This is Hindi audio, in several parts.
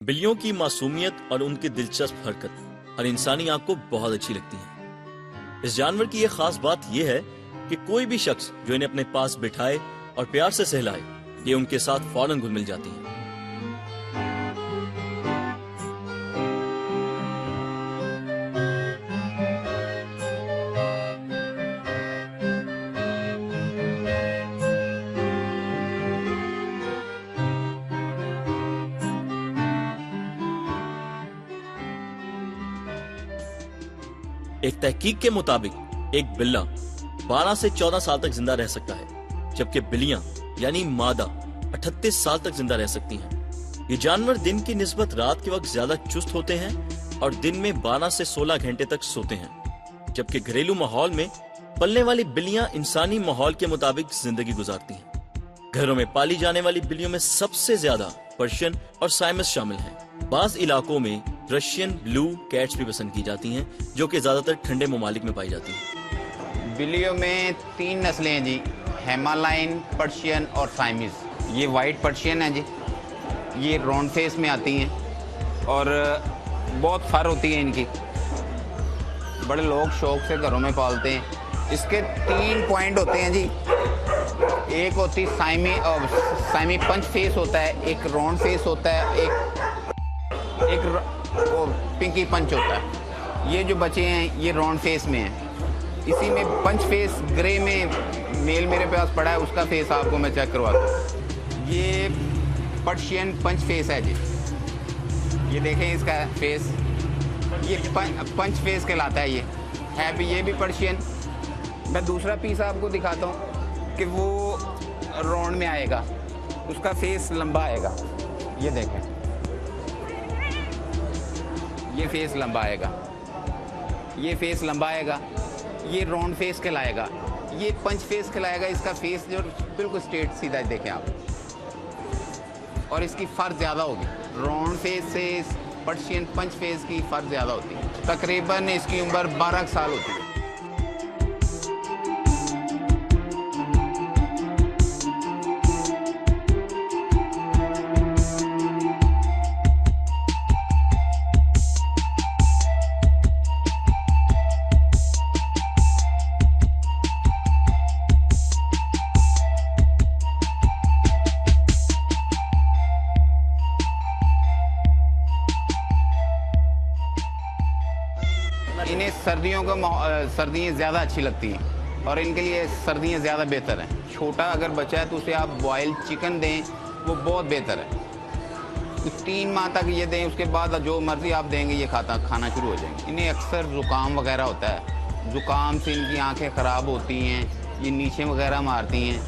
बिल्लियों की मासूमियत और उनकी दिलचस्प हरकत हर इंसानी आंख को बहुत अच्छी लगती है। इस जानवर की यह खास बात यह है कि कोई भी शख्स जो इन्हें अपने पास बिठाए और प्यार से सहलाए, ये उनके साथ फौरन घुल मिल जाती हैं। एक तहकीक के मुताबिक एक बिल्ला 12 से 14 साल तक जिंदा रह सकता है, जबकि बिल्लियां यानी मादा 38 साल तक जिंदा रह सकती हैं। ये जानवर दिन की निस्बत रात के वक्त ज्यादा चुस्त होते हैं और दिन में 12 से 16 घंटे तक सोते हैं, जबकि घरेलू माहौल में पलने वाली बिल्लियां इंसानी माहौल के मुताबिक जिंदगी गुजारती हैं। घरों में पाली जाने वाली बिल्लियों में सबसे ज्यादा पर्शियन और साइमस शामिल हैं। बाज इलाकों में रशियन ब्लू कैट्स भी पसंद की जाती हैं, जो कि ज्यादातर ठंडे ममालिक में पाई जाती हैं। बिल्लियों में 3 नस्लें हैं जी, हिमालयन, पर्शियन और साइमीज। ये वाइट पर्शियन है जी, ये राउंड फेस में आती हैं और बहुत फर होती है इनकी। बड़े लोग शौक से घरों में पालते हैं। इसके 3 पॉइंट होते हैं जी। एक होती साइमी पंच फेस होता है, एक राउंड फेस होता है, एक पिंकी पंच होता है। ये जो बचे हैं ये राउंड फेस में हैं। इसी में पंच फेस ग्रे में मेल मेरे पास पड़ा है, उसका फेस आपको मैं चेक करवाता हूँ। ये पर्शियन पंच फेस है जी, ये देखें इसका फेस, ये पंच फेस कहलाता है। ये है भी, ये भी पर्शियन। मैं दूसरा पीस आपको दिखाता हूँ कि वो राउंड में आएगा, उसका फेस लंबा आएगा। ये देखें, ये फेस लंबा आएगा, ये फेस लंबा आएगा, ये राउंड फेस कहलाएगा, ये पंच फेस कहलाएगा। इसका फेस जो बिल्कुल स्ट्रेट सीधा देखें आप, और इसकी फर ज़्यादा होगी। राउंड फेस से पर्शियन पंच फेस की फर ज़्यादा होती है। तकरीबन इसकी उम्र 12 साल होती है। इन्हें सर्दियाँ ज़्यादा अच्छी लगती हैं और इनके लिए सर्दियाँ ज़्यादा बेहतर हैं। छोटा अगर बच्चा है तो उसे आप बॉयल चिकन दें, वो बहुत बेहतर है। 3 माह तक ये दें, उसके बाद जो मर्ज़ी आप देंगे ये खाना शुरू हो जाएंगे। इन्हें अक्सर ज़ुकाम वगैरह होता है, ज़ुकाम से इनकी आँखें ख़राब होती हैं, ये नीचे वगैरह मारती हैं,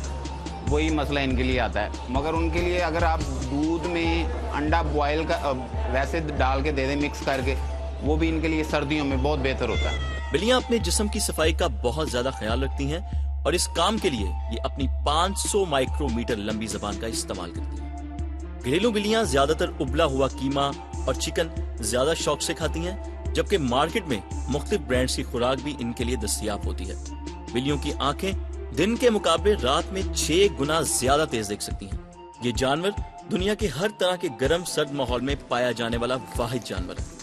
वही मसला इनके लिए आता है। मगर उनके लिए अगर आप दूध में अंडा बॉयल का वैसे डाल के दे दें मिक्स करके, वो भी इनके लिए सर्दियों में बहुत बेहतर होता है। बिल्लियां अपने जिस्म की सफाई का बहुत ज्यादा ख्याल रखती हैं और इस काम के लिए ये अपनी 500 माइक्रोमीटर लंबी जबान का इस्तेमाल करती हैं। घरेलू बिल्लियां ज्यादातर उबला हुआ कीमा और चिकन ज्यादा शौक से खाती हैं, जबकि मार्केट में मुख्तलिफ ब्रांड्स की खुराक भी इनके लिए दस्तयाब होती है। बिल्लियों की आंखें दिन के मुकाबले रात में 6 गुना ज्यादा तेज देख सकती हैं। ये जानवर दुनिया के हर तरह के गर्म सर्द माहौल में पाया जाने वाला वाहिद जानवर है।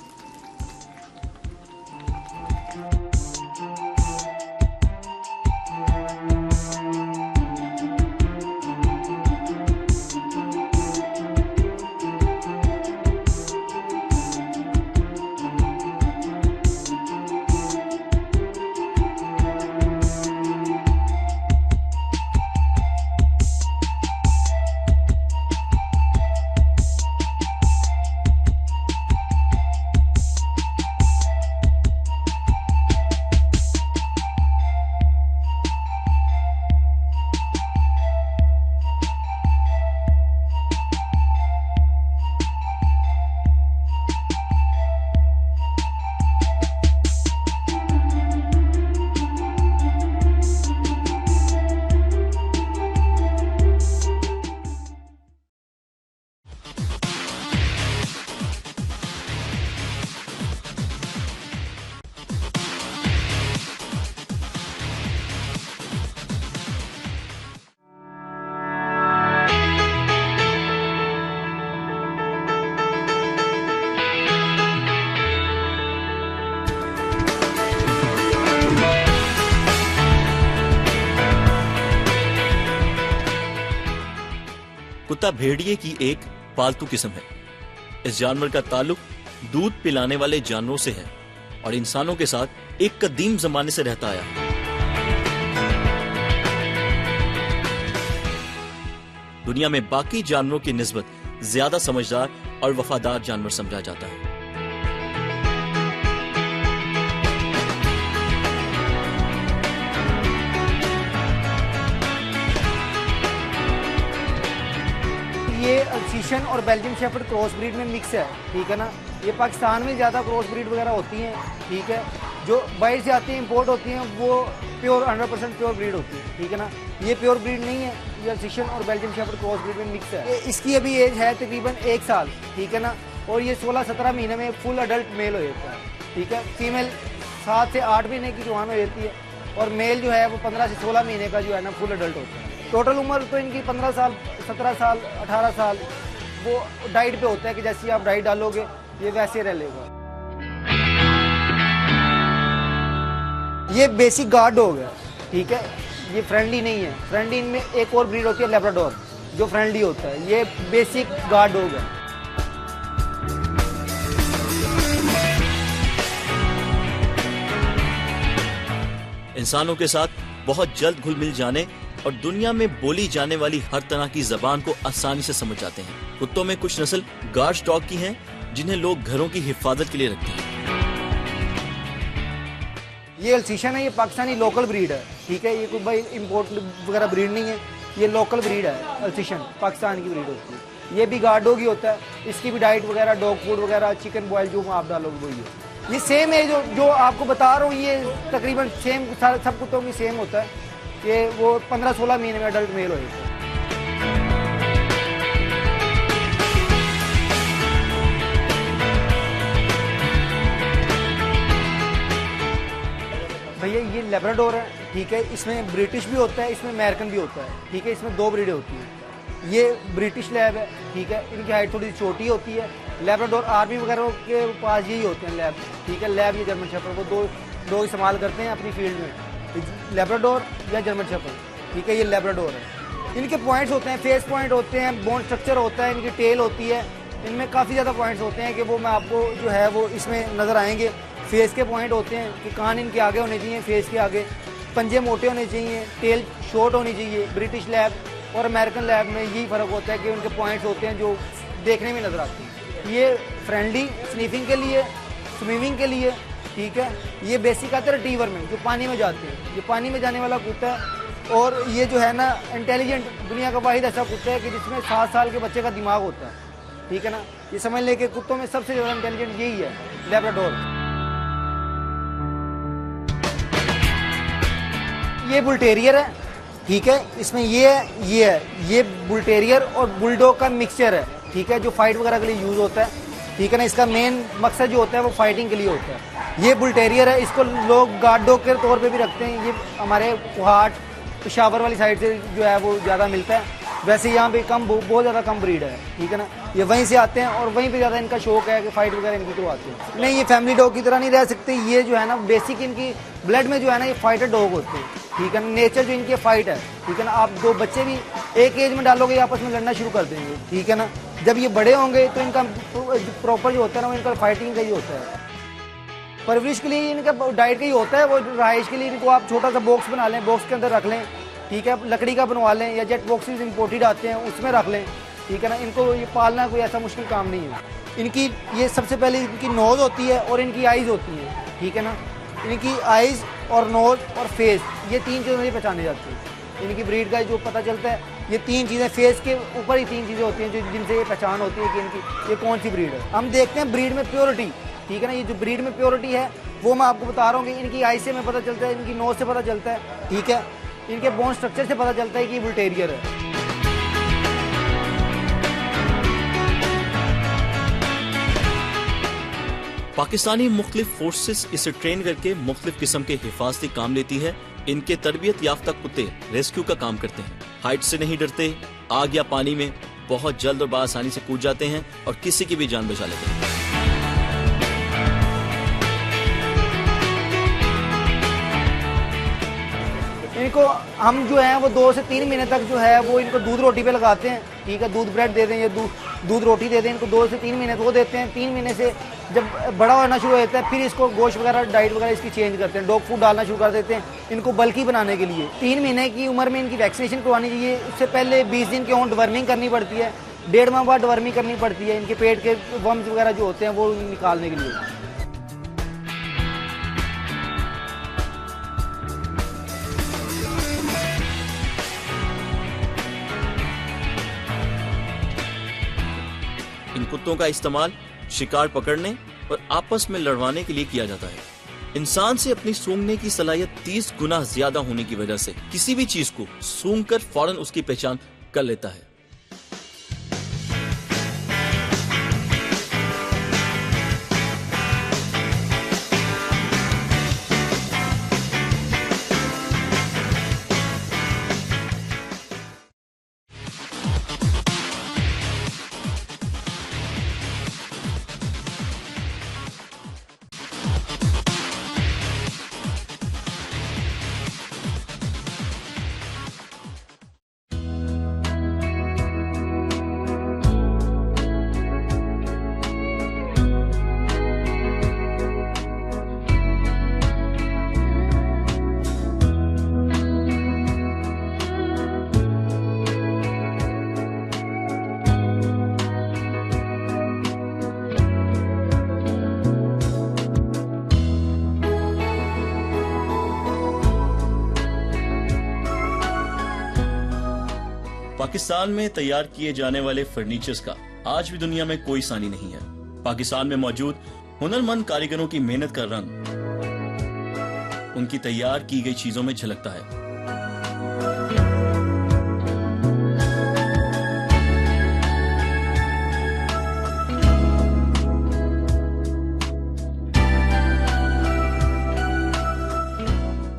कुत्ता भेड़िए की एक पालतू किस्म है। इस जानवर का ताल्लुक दूध पिलाने वाले जानवरों से है और इंसानों के साथ एक कदीम जमाने से रहता आया है। दुनिया में बाकी जानवरों की निस्बत ज्यादा समझदार और वफादार जानवर समझा जाता है। ये अल्सीशियन और बेल्जियम शेफर्ड क्रॉस ब्रीड में मिक्स है, ठीक है ना। ये पाकिस्तान में ज़्यादा क्रॉस ब्रीड वगैरह होती हैं, ठीक है। जो बाहर से आती हैं, इंपोर्ट होती हैं, वो प्योर 100% प्योर ब्रीड होती है, ठीक है ना। ये प्योर ब्रीड नहीं है, ये अल्सीशियन और बेल्जियम शेफर्ड क्रॉस ब्रीड में मिक्स है। इसकी अभी एज है तकरीबन 1 साल, ठीक है ना। और ये 16-17 महीने में फुल अडल्ट मेल हो जाता है, ठीक है। फीमेल 7 से 8 महीने की जवान हो जाती है और मेल जो है वो 15 से 16 महीने का जो है ना फुल अडल्ट होता है। टोटल उम्र तो इनकी 15 साल, 17 साल, 18 साल, वो डाइट पे होता है कि जैसी आप डाइट डालोगे ये वैसे रह लेगा। ये बेसिक गार्ड डॉग है, ठीक है। ये फ्रेंडली नहीं है। फ्रेंडली इनमें एक और ब्रीड होती है लेब्राडोर, जो फ्रेंडली होता है। ये बेसिक गार्ड डॉग है। इंसानों के साथ बहुत जल्द घुल मिल जाने और दुनिया में बोली जाने वाली हर तरह की जबान को आसानी से समझ जाते हैं। कुत्तों में कुछ नस्ल गार्ड डॉग की हैं, जिन्हें लोग घरों की हिफाजत के लिए रखते हैं। ये अल्सीशियन है, ये पाकिस्तानी लोकल ब्रीड है, ठीक है। ये कोई भाई इम्पोर्ट वगैरह ब्रीड नहीं है, ये लोकल ब्रीड है। अल्सीशियन पाकिस्तान की ब्रीड होती है। ये भी गार्ड डॉग ही होता है। इसकी भी डाइट वगैरह, डॉग फूड वगैरह, चिकन बॉयल जो आप डालोगे वही है। ये सेम है जो आपको बता रहा हूँ, ये तकरीबन सेम सब कुत्तों की सेम होता है। ये वो 15-16 महीने में अडल्ट मेल हो जाता है। भैया ये लेब्राडोर है, ठीक है। इसमें ब्रिटिश भी होता है, इसमें अमेरिकन भी होता है, ठीक है। इसमें 2 ब्रीडें होती हैं। ये ब्रिटिश लैब है, ठीक है। इनकी हाइट थोड़ी छोटी होती है। लेब्राडोर आर्मी वगैरह के पास यही होते हैं लैब, ठीक है। लैब या जर्मन शेफर्ड वो दो इस्तेमाल करते हैं अपनी फील्ड में, लेब्राडोर या जर्मन शेफर्ड, ठीक है। ये लेब्राडोर है। इनके पॉइंट्स होते हैं, फेस पॉइंट होते हैं, बोन स्ट्रक्चर होता है, इनकी टेल होती है। इनमें काफ़ी ज़्यादा पॉइंट्स होते हैं कि वो मैं आपको जो है वो इसमें नज़र आएंगे। फेस के पॉइंट होते हैं कि कान इनके आगे होने चाहिए, फेस के आगे, पंजे मोटे होने चाहिए, टेल शॉर्ट होनी चाहिए। ब्रिटिश लैब और अमेरिकन लैब में यही फ़र्क होता है कि उनके पॉइंट्स होते हैं जो देखने में नज़र आते हैं। ये फ्रेंडली स्नीफिंग के लिए, स्विमिंग के लिए, ठीक है। ये बेसिक आता है रिट्रीवर में, जो पानी में जाते हैं। ये पानी में जाने वाला कुत्ता है और ये जो है ना इंटेलिजेंट, दुनिया का वाहिद ऐसा कुत्ता है कि जिसमें 7 साल के बच्चे का दिमाग होता है, ठीक है ना। ये समझ ले कि कुत्तों में सबसे ज़्यादा इंटेलिजेंट यही है, लेब्राडोर। ये बुल टेरियर है, ठीक है। इसमें ये है, ये बुल टेरियर और बुलडॉग का मिक्सचर है, ठीक है, जो फाइट वगैरह के लिए यूज़ होता है, ठीक है ना। इसका मेन मकसद जो होता है वो फाइटिंग के लिए होता है। ये बुल टेरियर है, इसको लोग गार्ड डॉग के तौर पे भी रखते हैं। ये हमारे कुहाट, पेशावर वाली साइड से जो है वो ज़्यादा मिलता है। वैसे यहाँ पे बहुत ज़्यादा कम ब्रीड है, ठीक है ना। ये वहीं से आते हैं और वहीं पे ज़्यादा इनका शौक है कि फाइट वगैरह इनकी करवाते हैं। नहीं, ये फैमिली डॉग की तरह नहीं रह सकते। ये जो है ना बेसिक इनकी ब्लड में जो है ना ये फाइटर डॉग होते हैं, ठीक है ना। नेचर जो इनकी फाइट है, ठीक है ना। आप 2 बच्चे भी एक एज में डालोगे, आपस में लड़ना शुरू कर देंगे, ठीक है ना। जब ये बड़े होंगे तो इनका प्रॉपर जो होता है ना वो इनका फाइटिंग का ही होता है। परवरिश के लिए इनका डाइट का ही होता है। वो रहाइश के लिए इनको आप छोटा सा बॉक्स बना लें, बॉक्स के अंदर रख लें, ठीक है। लकड़ी का बनवा लें या जेट बॉक्सेस इम्पोर्टेड आते हैं उसमें रख लें, ठीक है ना। इनको ये पालना कोई ऐसा मुश्किल काम नहीं है। इनकी ये सबसे पहले इनकी नोज़ होती है और इनकी आइज़ होती हैं, ठीक है ना। इनकी आइज़ और नोज़ और फेस, ये 3 चीज़ें पहचानी जाती हैं। इनकी ब्रीड का जो पता चलता है, ये 3 चीज़ें, फेस के ऊपर ही 3 चीज़ें होती हैं जो जिनसे ये पहचान होती है कि इनकी ये कौन सी ब्रीड है। हम देखते हैं ब्रीड में प्योरिटी, ठीक है ना। ये जो ब्रीड में प्योरिटी है वो मैं आपको बता रहा हूँ कि इनकी आई से में पता चलता है, इनकी नोज़ से पता चलता है, ठीक है। इनके बोन स्ट्रक्चर से पता चलता है कि बुल टेरियर है। पाकिस्तानी मुख्तलिफ फोर्सेस इसे ट्रेन करके मुख्तलिफ किस्म के हिफाजती काम लेती है। इनके तरबियत याफ्ता कुत्ते रेस्क्यू का काम करते हैं। हाइट से नहीं डरते, आग या पानी में बहुत जल्द और बआसानी से कूद जाते हैं और किसी की भी जान बचा लेते हैं। इनको हम जो है वो 2 से 3 महीने तक जो है वो इनको दूध रोटी पे लगाते हैं, ठीक है, दूध ब्रेड दे दें या दूध रोटी दे दें, इनको 2 से 3 महीने तो वो देते हैं। 3 महीने से जब बड़ा होना शुरू हो जाता है फिर इसको गोश्त वगैरह डाइट वगैरह इसकी चेंज करते हैं, डॉग फूड डालना शुरू कर देते हैं इनको बल्कि बनाने के लिए। 3 महीने की उम्र में इनकी वैक्सीनेशन करवानी चाहिए। उससे पहले 20 दिन के ऑन डवर्मिंग करनी पड़ती है, 1.5 माह बाद डवर्मिंग करनी पड़ती है इनके पेट के वर्म्स वगैरह जो होते हैं वो निकालने के लिए। इन कुत्तों का इस्तेमाल शिकार पकड़ने और आपस में लड़वाने के लिए किया जाता है। इंसान से अपनी सूंघने की सलाहियत 30 गुना ज्यादा होने की वजह से किसी भी चीज को सूंघकर फौरन उसकी पहचान कर लेता है। पाकिस्तान में तैयार किए जाने वाले फर्नीचर्स का आज भी दुनिया में कोई सानी नहीं है। पाकिस्तान में मौजूद हुनरमंद कारीगरों की मेहनत का रंग उनकी तैयार की गई चीजों में झलकता है।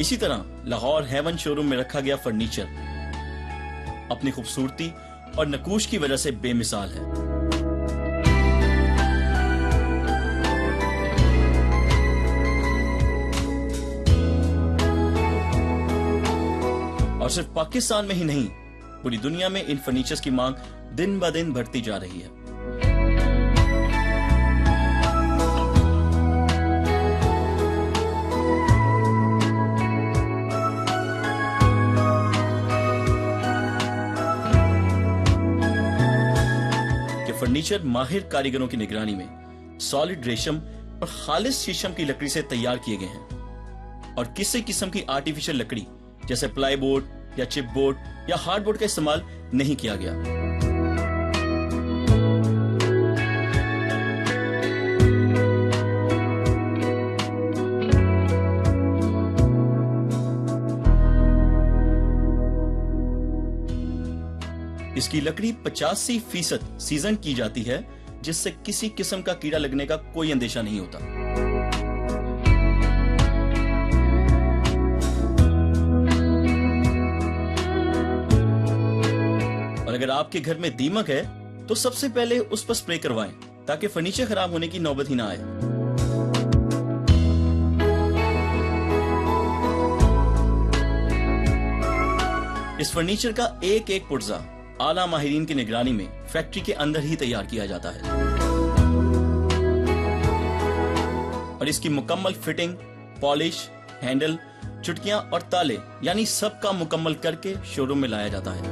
इसी तरह लाहौर हेवन शोरूम में रखा गया फर्नीचर अपनी खूबसूरती और नकूश की वजह से बेमिसाल है। और सिर्फ पाकिस्तान में ही नहीं, पूरी दुनिया में इन फर्नीचर्स की मांग दिन ब दिन बढ़ती जा रही है। फर्नीचर माहिर कारीगरों की निगरानी में सॉलिड रेशम और खालिस शीशम की लकड़ी से तैयार किए गए हैं और किसी किस्म की आर्टिफिशियल लकड़ी जैसे प्लाईबोर्ड या चिपबोर्ड या हार्डबोर्ड का इस्तेमाल नहीं किया गया। इसकी लकड़ी 85% सीजन की जाती है, जिससे किसी किस्म का कीड़ा लगने का कोई अंदेशा नहीं होता। और अगर आपके घर में दीमक है तो सबसे पहले उस पर स्प्रे करवाएं ताकि फर्नीचर खराब होने की नौबत ही ना आए। इस फर्नीचर का एक एक पुर्जा आला माहिरीन की निगरानी में फैक्ट्री के अंदर ही तैयार किया जाता है और इसकी मुकम्मल फिटिंग, पॉलिश, हैंडल, चुटकियां और ताले यानी सब काम मुकम्मल करके शोरूम में लाया जाता है।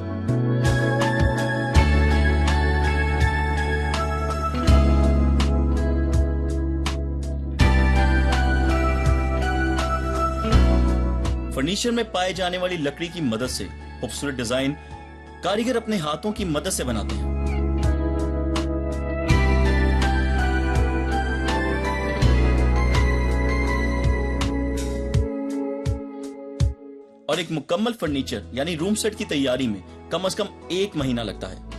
फर्नीचर में पाए जाने वाली लकड़ी की मदद से खूबसूरत डिजाइन कारीगर अपने हाथों की मदद से बनाते हैं। और एक मुकम्मल फर्नीचर यानी रूम सेट की तैयारी में कम से कम 1 महीना लगता है।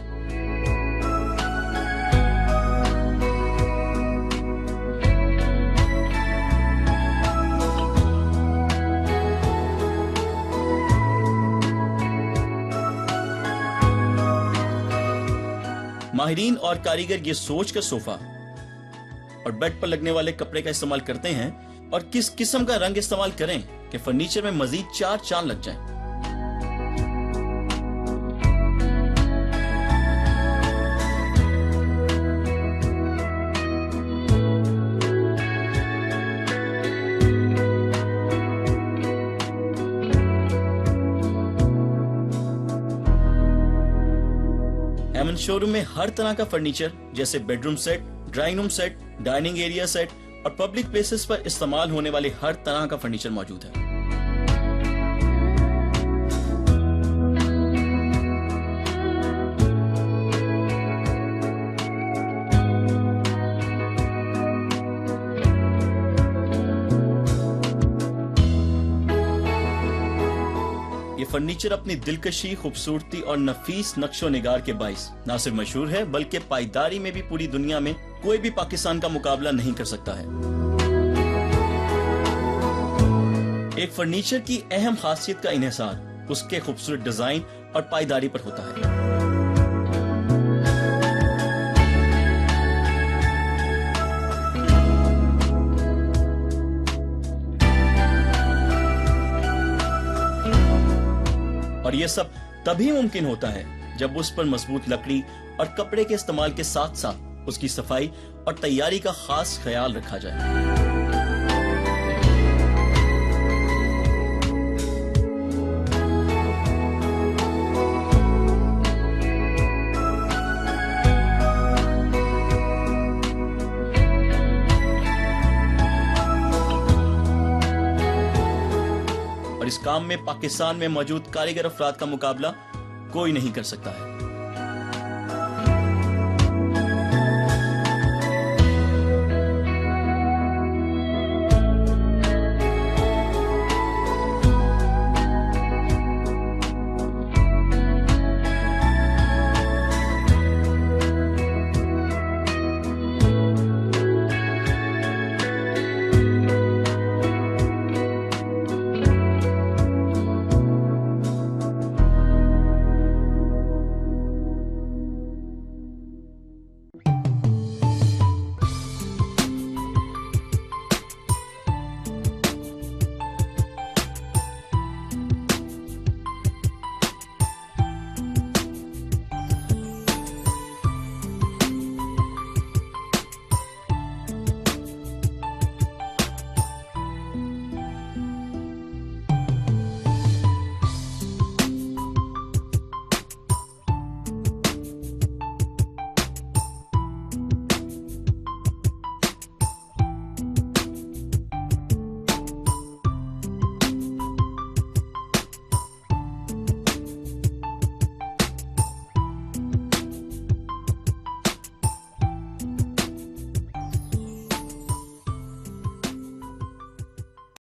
माहिरीन और कारीगर ये सोचकर सोफा और बेड पर लगने वाले कपड़े का इस्तेमाल करते हैं और किस किस्म का रंग इस्तेमाल करें कि फर्नीचर में मजीद 4 चांद लग जाएं। शोरूम में हर तरह का फर्नीचर जैसे bedroom set, drawing room set, dining area set और पब्लिक प्लेसेस पर इस्तेमाल होने वाले हर तरह का फर्नीचर मौजूद है। ये फर्नीचर अपनी दिलकशी, खूबसूरती और नफीस नक्शो निगार के बाइस न सिर्फ मशहूर है बल्कि पायदारी में भी पूरी दुनिया में कोई भी पाकिस्तान का मुकाबला नहीं कर सकता है। एक फर्नीचर की अहम खासियत का इन्हिसार उसके खूबसूरत डिजाइन और पायदारी पर होता है। और ये सब तभी मुमकिन होता है जब उस पर मजबूत लकड़ी और कपड़े के इस्तेमाल के साथ साथ उसकी सफाई और तैयारी का खास ख्याल रखा जाए। और इस काम में पाकिस्तान में मौजूद कारीगर अफराद का मुकाबला कोई नहीं कर सकता है।